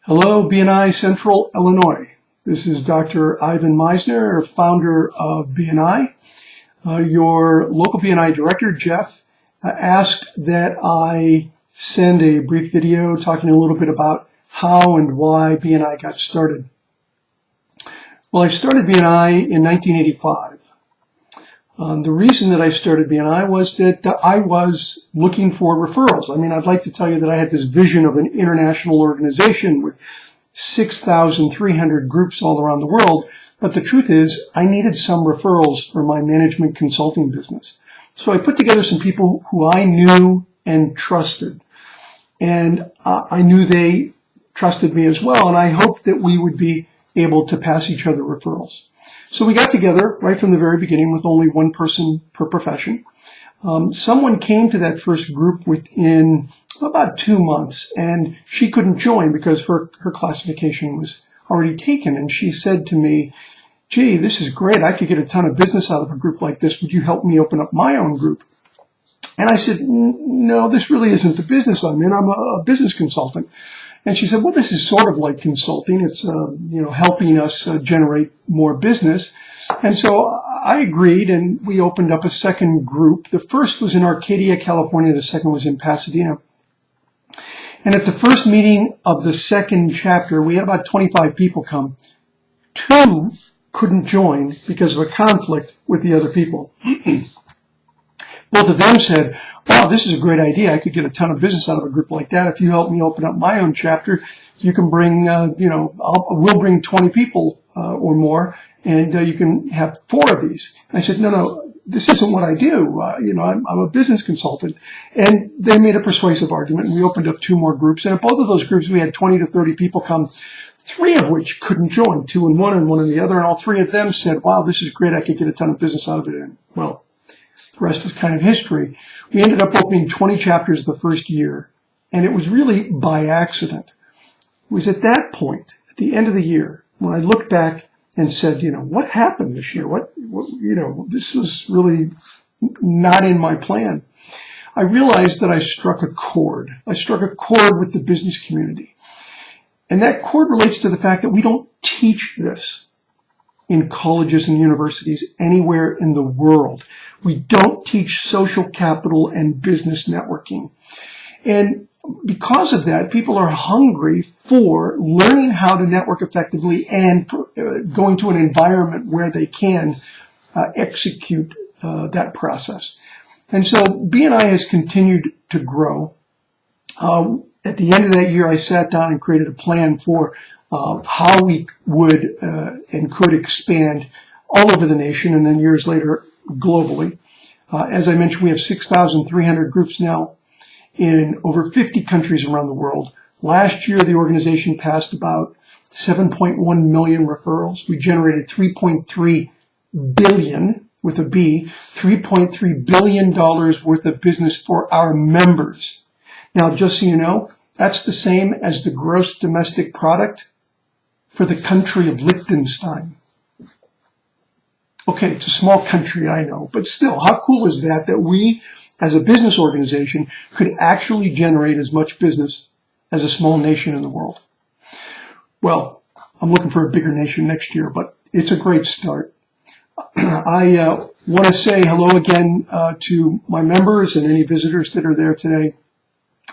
Hello, BNI Central Illinois. This is Dr. Ivan Misner, founder of BNI. Your local BNI director, Jeff, asked that I send a brief video talking a little bit about how and why BNI got started. Well, I started BNI in 1985. The reason that I started BNI was that I was looking for referrals. I mean, I'd like to tell you that I had this vision of an international organization with 6,300 groups all around the world. But the truth is, I needed some referrals for my management consulting business. So I put together some people who I knew and trusted. And I knew they trusted me as well. And I hoped that we would be able to pass each other referrals. So we got together right from the very beginning with only one person per profession. Someone came to that first group within about 2 months, and she couldn't join because her classification was already taken. And she said to me, "Gee, this is great. I could get a ton of business out of a group like this. Would you help me open up my own group?" And I said, "No, this really isn't the business I'm in. I'm a business consultant." And she said, "Well, this is sort of like consulting. It's, helping us generate more business." And so I agreed, and we opened up a second group. The first was in Arcadia, California. The second was in Pasadena. And at the first meeting of the second chapter, we had about 25 people come. 2 couldn't join because of a conflict with the other people. Both of them said, "Wow, this is a great idea. I could get a ton of business out of a group like that. If you help me open up my own chapter, you can bring, we'll bring 20 people or more, and you can have 4 of these." And I said, No, this isn't what I do. I'm a business consultant. And they made a persuasive argument, and we opened up 2 more groups. And at both of those groups, we had 20 to 30 people come, 3 of which couldn't join, 2 in one and 1 in the other. And all 3 of them said, "Wow, this is great. I could get a ton of business out of it." And well, the rest is kind of history. We ended up opening 20 chapters the first year, and it was really by accident. It was at that point, at the end of the year, when I looked back and said, what happened this year? This was really not in my plan. I realized that I struck a chord. I struck a chord with the business community. And that chord relates to the fact that we don't teach this in colleges and universities anywhere in the world. We don't teach social capital and business networking. And because of that, people are hungry for learning how to network effectively and going to an environment where they can execute that process. And so BNI has continued to grow. At the end of that year, I sat down and created a plan for how we would and could expand all over the nation, and then years later, globally. As I mentioned, we have 6,300 groups now in over 50 countries around the world. Last year, the organization passed about 7.1 million referrals. We generated $3.3 billion, with a B, $3.3 billion worth of business for our members. Now, just so you know, that's the same as the gross domestic product for the country of Liechtenstein. Okay, it's a small country, I know, but still, how cool is that we, as a business organization, could actually generate as much business as a small nation in the world? Well, I'm looking for a bigger nation next year, but it's a great start. I want to say hello again to my members and any visitors that are there today.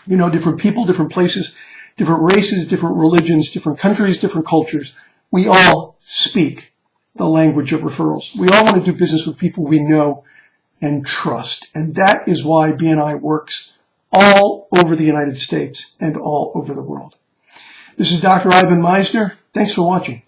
Different people, different places, different races, different religions, different countries, different cultures. We all speak the language of referrals. We all want to do business with people we know and trust. And that is why BNI works all over the United States and all over the world. This is Dr. Ivan Misner. Thanks for watching.